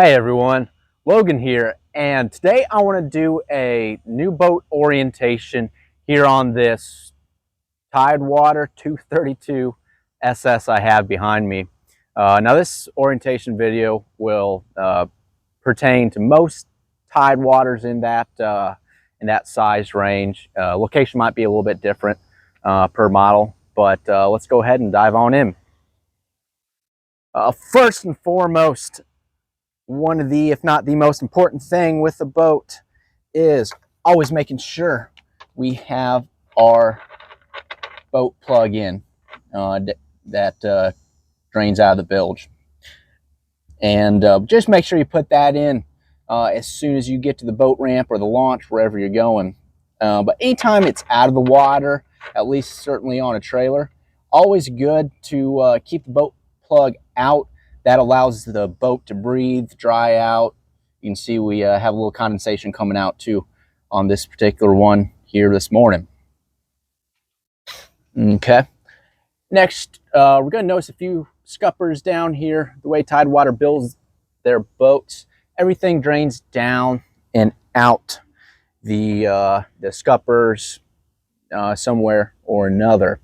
Hey everyone, Logan here, and today I want to do a new boat orientation here on this Tidewater 232 SS I have behind me. Now this orientation video will pertain to most Tidewaters in that size range. Location might be a little bit different per model, but let's go ahead and dive on in. First and foremost, one of the, if not the most important thing with the boat is always making sure we have our boat plug in that drains out of the bilge. And just make sure you put that in as soon as you get to the boat ramp or the launch, wherever you're going. But anytime it's out of the water, at least certainly on a trailer, always good to keep the boat plug out. That allows the boat to breathe, dry out. You can see we have a little condensation coming out too on this particular one here this morning. Okay. Next, we're going to notice a few scuppers down here. The way Tidewater builds their boats, everything drains down and out the scuppers somewhere or another.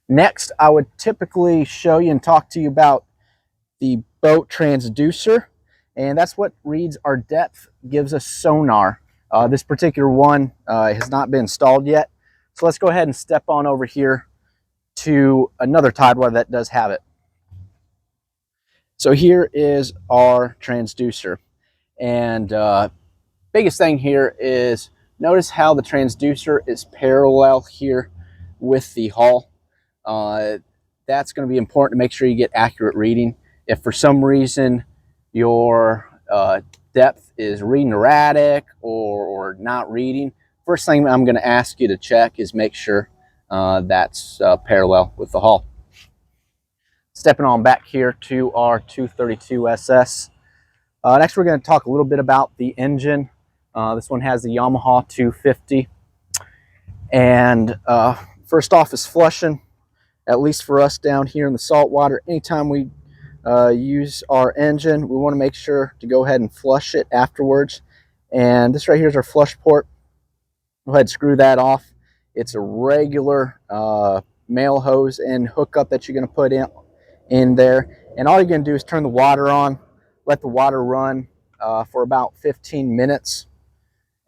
Next, I would typically show you and talk to you about the boat transducer, and that's what reads our depth, gives us sonar. This particular one has not been installed yet, so let's go ahead and step on over here to another Tidewater that does have it. So here is our transducer, and biggest thing here is notice how the transducer is parallel here with the hull. That's going to be important to make sure you get accurate reading. If for some reason your depth is reading erratic or not reading, first thing I'm going to ask you to check is make sure that's parallel with the hull. Stepping on back here to our 232 SS. Next we're going to talk a little bit about the engine. This one has the Yamaha 250. And first off is flushing, at least for us down here in the saltwater. Anytime we use our engine, we want to make sure to go ahead and flush it afterwards. And this right here is our flush port. Go ahead and screw that off. It's a regular male hose and hookup that you're going to put in there. And all you're going to do is turn the water on, let the water run for about 15 minutes,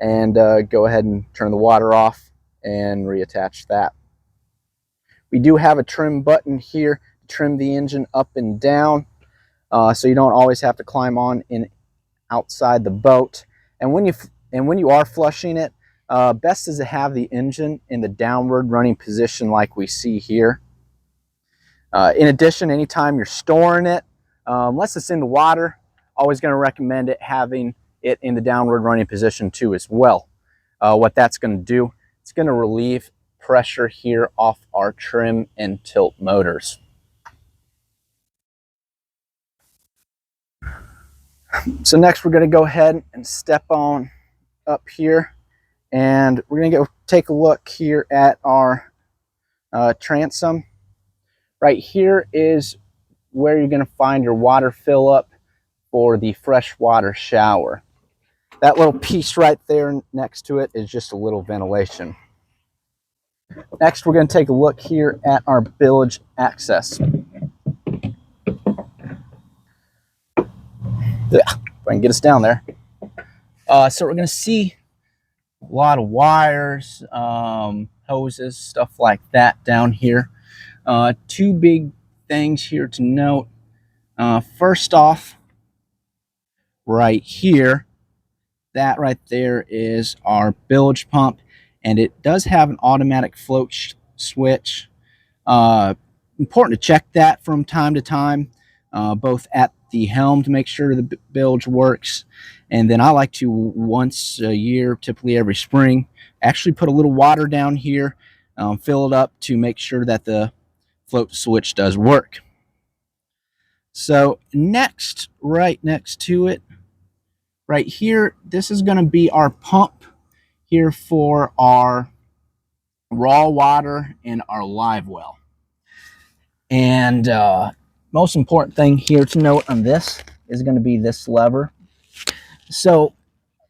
and go ahead and turn the water off and reattach that. We do have a trim button here to trim the engine up and down, so you don't always have to climb on in outside the boat. And when you are flushing it, best is to have the engine in the downward running position like we see here. In addition, anytime you're storing it, unless it's in the water, always going to recommend having it in the downward running position too as well. What that's going to do, it's going to relieve pressure here off our trim and tilt motors. So next we're going to go ahead and step on up here, and we're going to go take a look here at our transom. Right here is where you're going to find your water fill up for the freshwater shower. That little piece right there next to it is just a little ventilation. Next, we're going to take a look here at our bilge access. Yeah, if I can get us down there. So we're going to see a lot of wires, hoses, stuff like that down here. Two big things here to note. First off, right here, that right there is our bilge pump, and it does have an automatic float switch. Important to check that from time to time, both at the helm to make sure the bilge works, and then I like to once a year, typically every spring, actually put a little water down here, fill it up to make sure that the float switch does work. So next, right next to it, right here, this is going to be our pump here for our raw water and our live well. And most important thing here to note on this is going to be this lever. So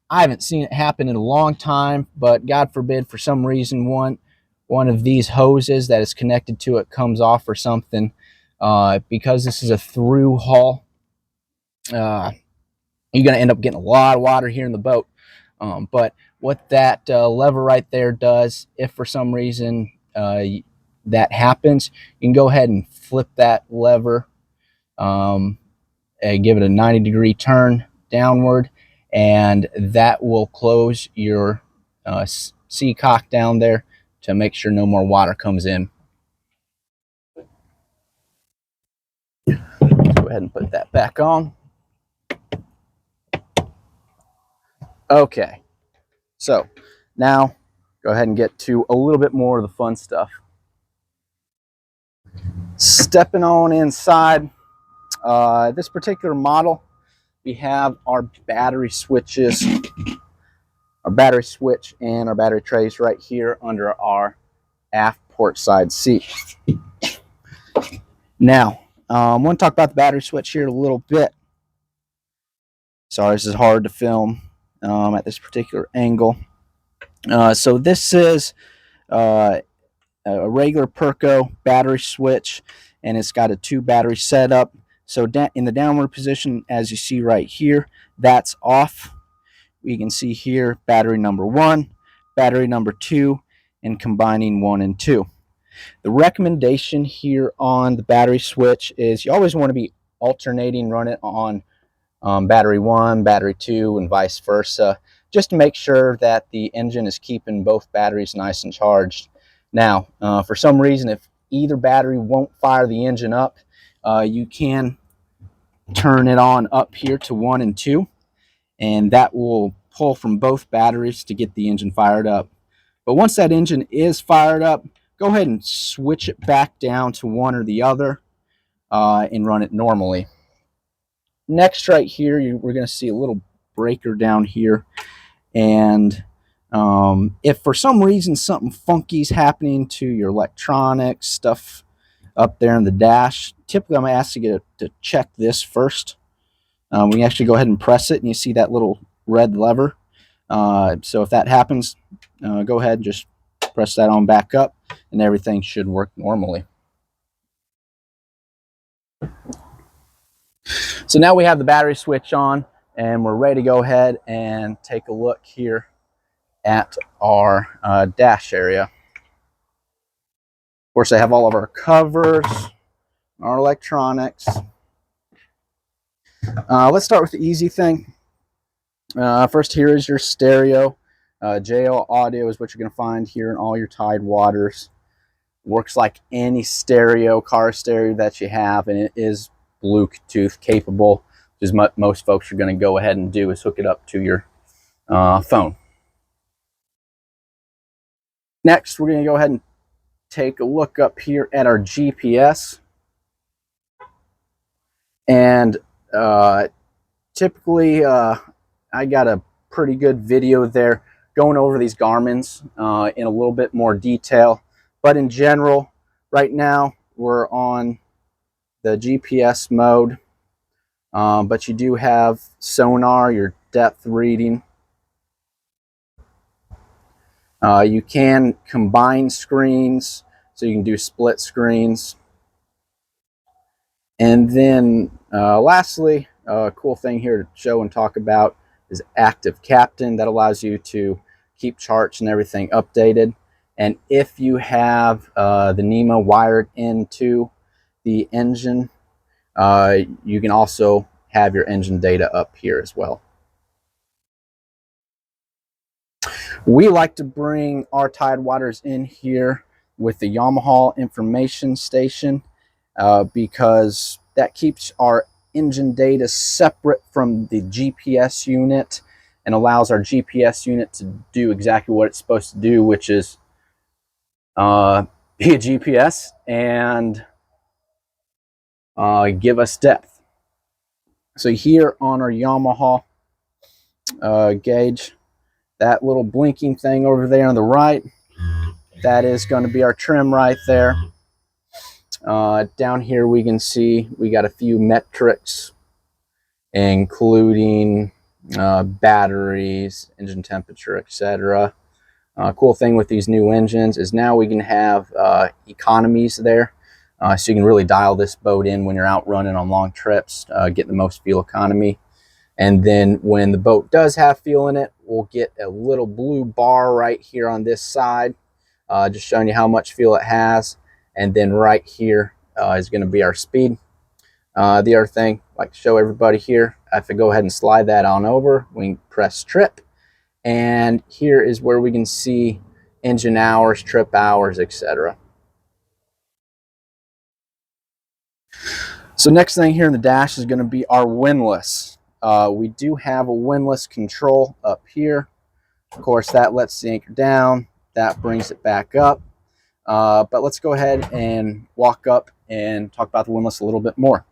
I haven't seen it happen in a long time, but God forbid for some reason one of these hoses that is connected to it comes off or something. Because this is a through haul, you're going to end up getting a lot of water here in the boat. But what that lever right there does, if for some reason that happens, you can go ahead and flip that lever, and give it a 90-degree turn downward, and that will close your sea cock down there to make sure no more water comes in. Go ahead and put that back on. Okay, so now go ahead and get to a little bit more of the fun stuff. Stepping on inside, this particular model, we have our battery switches, our battery switch and our battery trays right here under our aft port side seat. Now, I want to talk about the battery switch here a little bit. Sorry, this is hard to film at this particular angle. So this is a regular Perco battery switch, and it's got a 2 battery setup. So in the downward position, as you see right here, that's off. We can see here battery number 1, battery number 2, and combining 1 and 2. The recommendation here on the battery switch is you always want to be alternating, run it on battery 1, battery 2, and vice versa, just to make sure that the engine is keeping both batteries nice and charged. Now, for some reason, if either battery won't fire the engine up, you can turn it on up here to 1 and 2, and that will pull from both batteries to get the engine fired up. But once that engine is fired up, go ahead and switch it back down to one or the other and run it normally. Next, right here, we're going to see a little breaker down here. And if for some reason something funky is happening to your electronics, stuff up there in the dash, typically I'm going to ask you to check this first. We can actually go ahead and press it, and you see that little red lever. So if that happens, go ahead and just press that on back up, and everything should work normally. So now we have the battery switch on, and we're ready to go ahead and take a look here at our dash area. Of course, I have all of our covers, our electronics. Let's start with the easy thing. First, here is your stereo. JL audio is what you're going to find here in all your Tidewaters. Works like any stereo, car stereo that you have, and it is Bluetooth capable, which is what most folks are going to go ahead and do, is hook it up to your phone. Next, we're going to go ahead and take a look up here at our GPS. And typically, I got a pretty good video there going over these Garmin's in a little bit more detail. But in general, right now, we're on the GPS mode. But you do have sonar, your depth reading. You can combine screens, so you can do split screens. And then lastly, a cool thing here to show and talk about is Active Captain. That allows you to keep charts and everything updated. And if you have the NEMA wired into the engine, you can also have your engine data up here as well. We like to bring our Tidewaters in here with the Yamaha information station because that keeps our engine data separate from the GPS unit and allows our GPS unit to do exactly what it's supposed to do, which is be a GPS and give us depth. So here on our Yamaha gauge, that little blinking thing over there on the right, that is going to be our trim right there. Down here we can see we got a few metrics, including batteries, engine temperature, etc. Cool thing with these new engines is now we can have economies there. So you can really dial this boat in when you're out running on long trips, get the most fuel economy. And then when the boat does have fuel in it, we'll get a little blue bar right here on this side, just showing you how much fuel it has. And then right here is going to be our speed. The other thing I'd like to show everybody here, if I go ahead and slide that on over, we can press trip. And here is where we can see engine hours, trip hours, etc. So next thing here in the dash is going to be our windlass. We do have a windlass control up here. Of course, that lets the anchor down. That brings it back up. But let's go ahead and walk up and talk about the windlass a little bit more.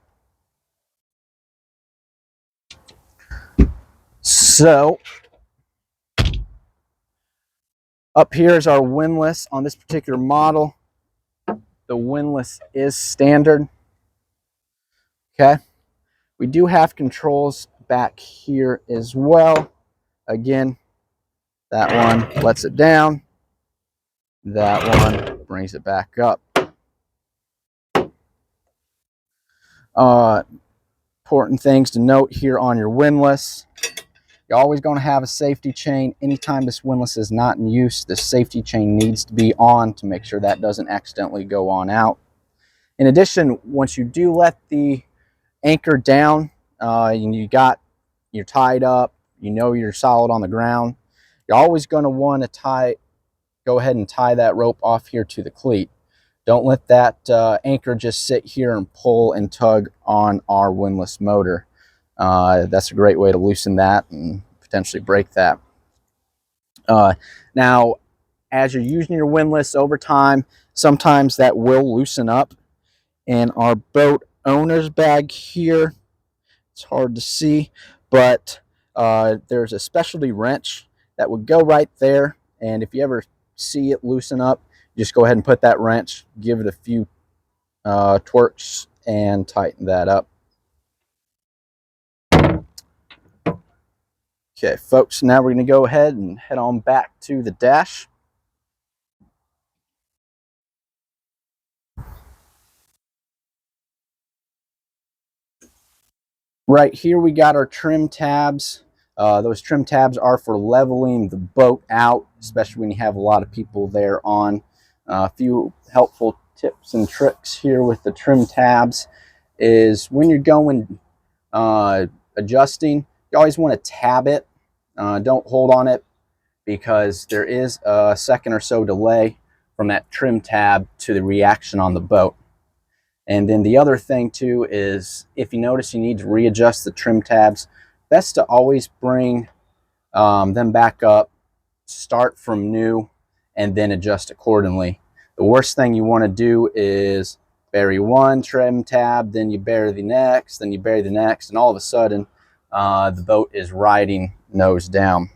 So up here is our windlass on this particular model. The windlass is standard. Okay. We do have controls back here as well. Again, that one lets it down. That one brings it back up. Important things to note here on your windlass. You're always going to have a safety chain. Anytime this windlass is not in use, the safety chain needs to be on to make sure that doesn't accidentally go on out. In addition, once you do let the anchor down, and you're tied up, you know you're solid on the ground, you're always going to want to go ahead and tie that rope off here to the cleat. Don't let that anchor just sit here and pull and tug on our windlass motor. That's a great way to loosen that and potentially break that. Now, as you're using your windlass over time, sometimes that will loosen up. And our boat owner's bag here, it's hard to see, but there's a specialty wrench that would go right there. And if you ever see it loosen up, just go ahead and put that wrench, give it a few twerks, and tighten that up. Okay, folks, now we're going to go ahead and head on back to the dash. Right here we got our trim tabs. Those trim tabs are for leveling the boat out, especially when you have a lot of people there on. A few helpful tips and tricks here with the trim tabs is when you're going adjusting, you always want to tab it. Don't hold on it, because there is a second or so delay from that trim tab to the reaction on the boat. And then the other thing too is, if you notice you need to readjust the trim tabs, best to always bring them back up, start from new, and then adjust accordingly. The worst thing you want to do is bury one trim tab, then you bury the next, then you bury the next, and all of a sudden the boat is riding nose down.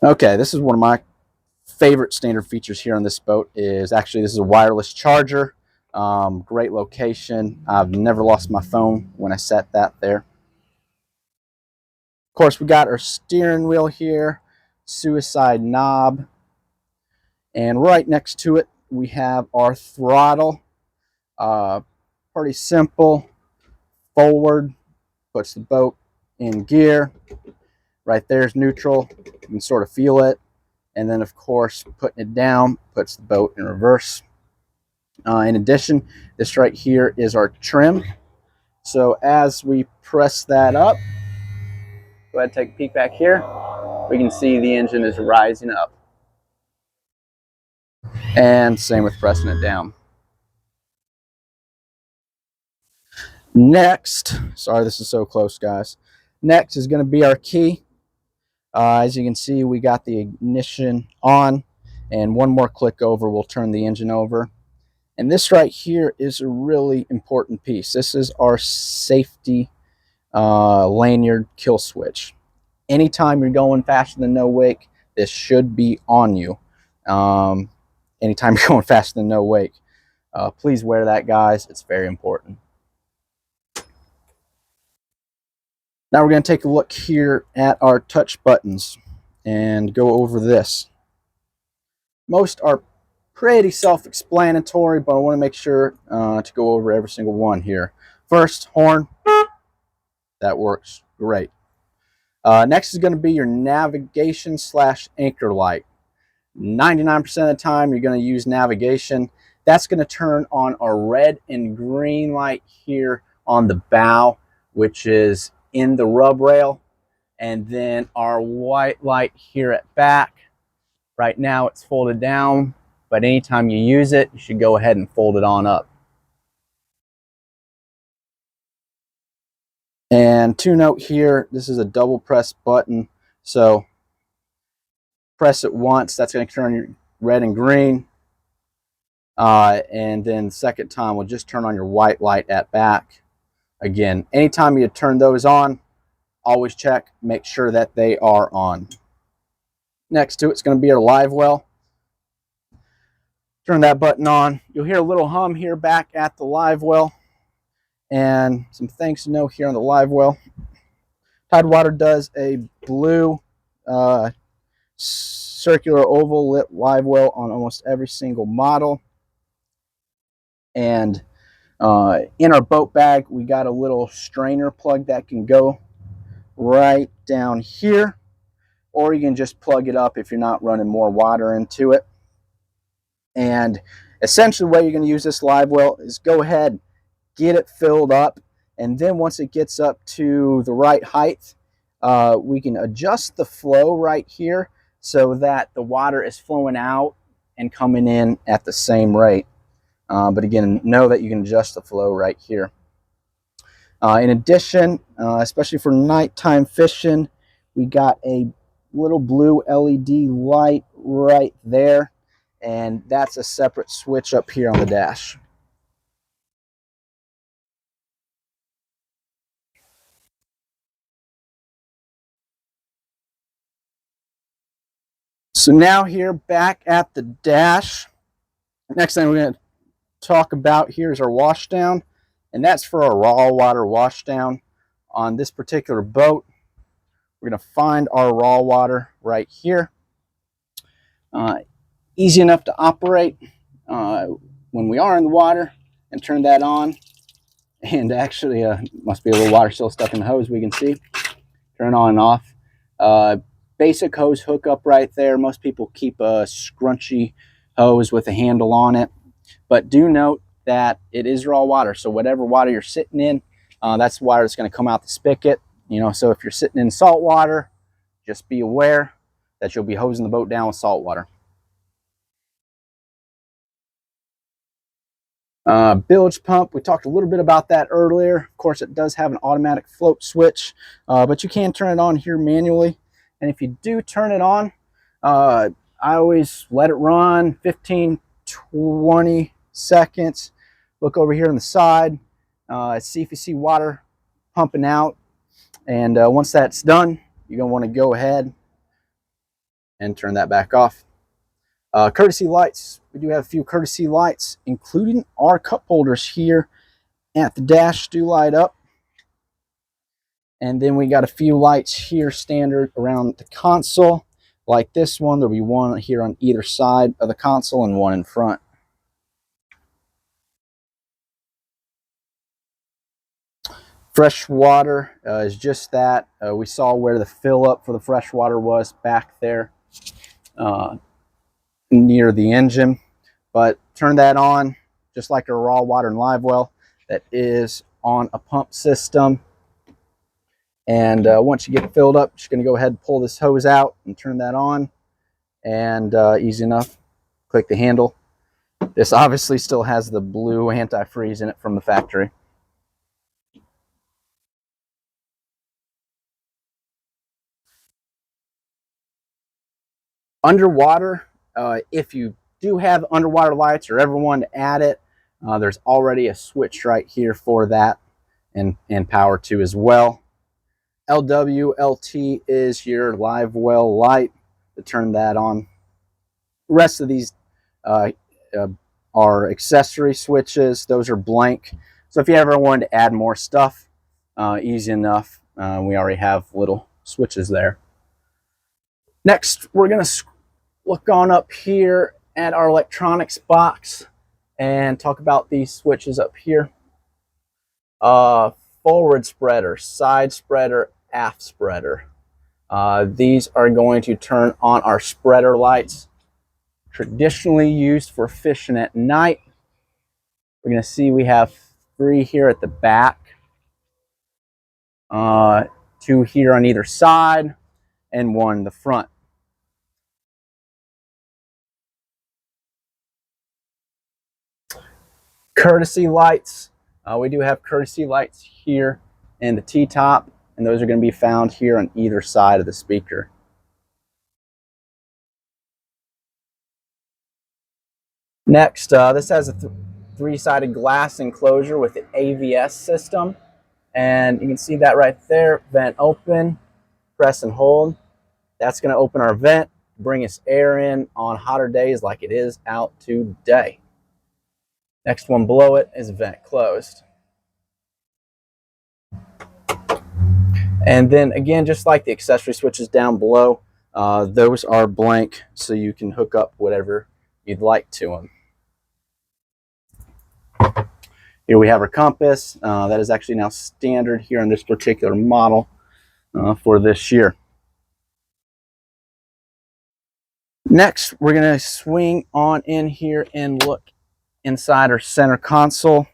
Okay, this is one of my favorite standard features here on this boat. Is actually, this is a wireless charger. Great location. I've never lost my phone when I set that there. Of course, we got our steering wheel here, suicide knob, and right next to it we have our throttle. Pretty simple. Forward puts the boat in gear. Right there's neutral. You can sort of feel it. And then, of course, putting it down puts the boat in reverse. In addition, this right here is our trim. So as we press that up, go ahead and take a peek back here. We can see the engine is rising up. And same with pressing it down. Next, sorry this is so close, guys. Next is going to be our key. As you can see, we got the ignition on, and one more click over will turn the engine over. And this right here is a really important piece. This is our safety lanyard kill switch. Anytime you're going faster than no wake, this should be on you. Anytime you're going faster than no wake, please wear that, guys. It's very important. Now we're going to take a look here at our touch buttons and go over this. Most are pretty self-explanatory, but I want to make sure to go over every single one here. First, horn. That works great. Next is going to be your navigation / anchor light. 99% of the time you're going to use navigation. That's going to turn on our red and green light here on the bow, which is in the rub rail, and then our white light here at back. Right now it's folded down, but anytime you use it, you should go ahead and fold it on up. And to note here, this is a double press button, so press it once, that's going to turn your red and green, and then the second time will just turn on your white light at back. Again, anytime you turn those on, always check, make sure that they are on. Next to it's going to be our livewell. Turn that button on. You'll hear a little hum here back at the livewell. And some things to know here on the livewell. Tidewater does a blue circular oval lit livewell on almost every single model. And in our boat bag, we got a little strainer plug that can go right down here, or you can just plug it up if you're not running more water into it. And essentially the way you're going to use this livewell is go ahead, get it filled up, and then once it gets up to the right height, we can adjust the flow right here so that the water is flowing out and coming in at the same rate. But again, know that you can adjust the flow right here. In addition, especially for nighttime fishing, we got a little blue LED light right there, and that's a separate switch up here on the dash. So now here back at the dash, next thing we're going to talk about here is our washdown, and that's for our raw water washdown. On this particular boat, we're going to find our raw water right here. Easy enough to operate when we are in the water, and turn that on. And actually, must be a little water still stuck in the hose, we can see. Turn on and off. Basic hose hookup right there. Most people keep a scrunchy hose with a handle on it, but do note that it is raw water, so whatever water you're sitting in, that's the water that's going to come out the spigot. So if you're sitting in salt water, just be aware that you'll be hosing the boat down with salt water. Bilge pump, we talked a little bit about that earlier. Of course, it does have an automatic float switch, but you can turn it on here manually. And if you do turn it on, I always let it run 15, 20 seconds. Look over here on the side, see if you see water pumping out. And once that's done, you're going to want to go ahead and turn that back off. Courtesy lights, we do have a few courtesy lights, including our cup holders here at the dash do light up. And then we got a few lights here standard around the console, like this one. There'll be one here on either side of the console and one in front. Freshwater is just that. We saw where the fill up for the freshwater was back there near the engine. But turn that on, just like a raw water and live well. That is on a pump system. And once you get it filled up, you're just going to go ahead and pull this hose out and turn that on. And easy enough, click the handle. This obviously still has the blue antifreeze in it from the factory. Underwater, if you do have underwater lights or ever want to add it, there's already a switch right here for that, and power to as well. LWLT is your live well light to turn that on. The rest of these are accessory switches. Those are blank. So if you ever wanted to add more stuff, easy enough. We already have little switches there. Next, we're going to look on up here at our electronics box and talk about these switches up here. Forward spreader, side spreader, aft spreader. These are going to turn on our spreader lights, traditionally used for fishing at night. We're going to see we have 3 here at the back, 2 here on either side, and 1 in the front. Courtesy lights. We do have courtesy lights here in the T-top, and those are going to be found here on either side of the speaker. Next, this has a 3-sided glass enclosure with the AVS system, and you can see that right there. Vent open, press and hold. That's going to open our vent, bring us air in on hotter days like it is out today. Next one below it is vent closed. And then again, just like the accessory switches down below, those are blank, so you can hook up whatever you'd like to them. Here we have our compass. That is actually now standard here on this particular model for this year. Next, we're going to swing on in here and look inside our center console.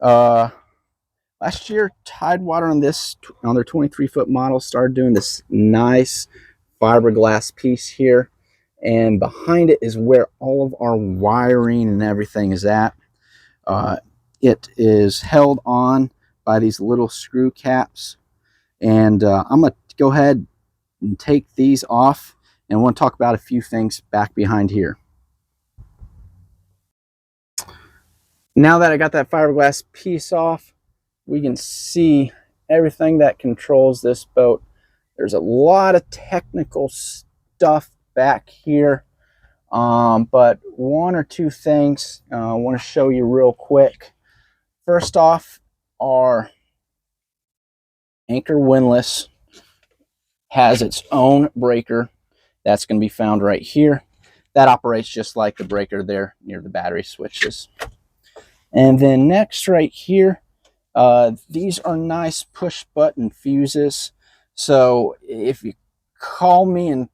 Last year, Tidewater on their 23-foot model started doing this nice fiberglass piece here, and behind it is where all of our wiring and everything is at. It is held on by these little screw caps, and I'm going to go ahead and take these off, and I want to talk about a few things back behind here. Now that I got that fiberglass piece off, we can see everything that controls this boat. There's a lot of technical stuff back here, but 1 or 2 things I want to show you real quick. First off, our anchor windlass has its own breaker. That's going to be found right here. That operates just like the breaker there near the battery switches. And then next right here, these are nice push button fuses. So if you call me and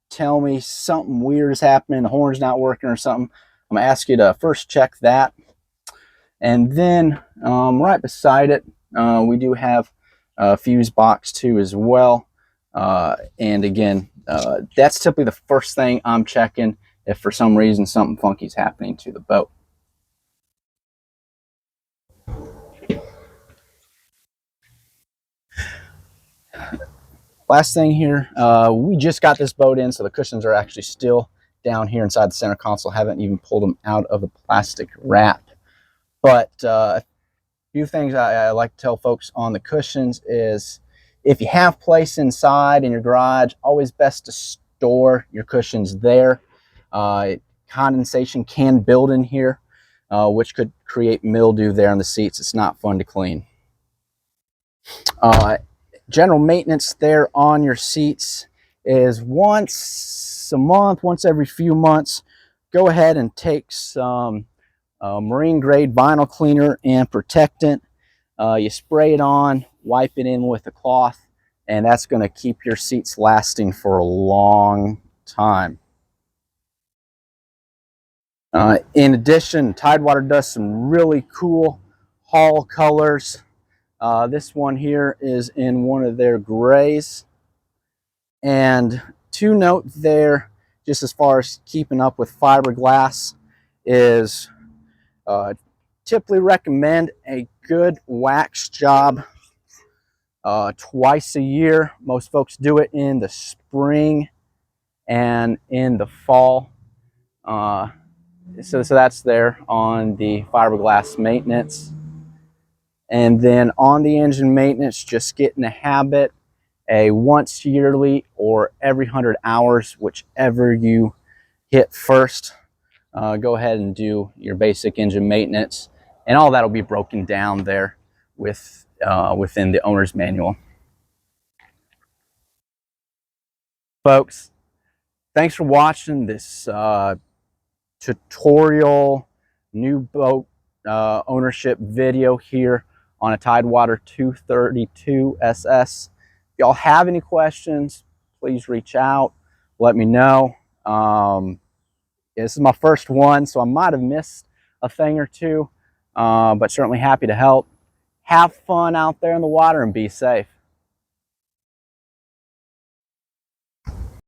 tell me something weird is happening, the horn's not working or something, I'm going to ask you to first check that. And then right beside it, we do have a fuse box too as well. And again, that's typically the first thing I'm checking if for some reason something funky is happening to the boat. Last thing here, we just got this boat in, so the cushions are actually still down here inside the center console. Haven't even pulled them out of the plastic wrap. But a few things I like to tell folks on the cushions is, if you have place inside in your garage, always best to store your cushions there. Condensation can build in here, which could create mildew there on the seats. It's not fun to clean. General maintenance there on your seats is once a month, once every few months, go ahead and take some marine grade vinyl cleaner and protectant. You spray it on, wipe it in with a cloth, and that's going to keep your seats lasting for a long time. In addition, Tidewater does some really cool hull colors. This one here is in one of their grays. And to note there, just as far as keeping up with fiberglass, is typically recommend a good wax job twice a year. Most folks do it in the spring and in the fall. So that's there on the fiberglass maintenance. And then on the engine maintenance, just get in the habit, a once yearly or every 100 hours, whichever you hit first. Go ahead and do your basic engine maintenance, and all that'll be broken down there with within the owner's manual. Folks, thanks for watching this tutorial new boat ownership video here on a Tidewater 232 SS. If y'all have any questions, please reach out, let me know. This is my first one, so I might have missed a thing or two, but certainly happy to help. Have fun out there in the water and be safe.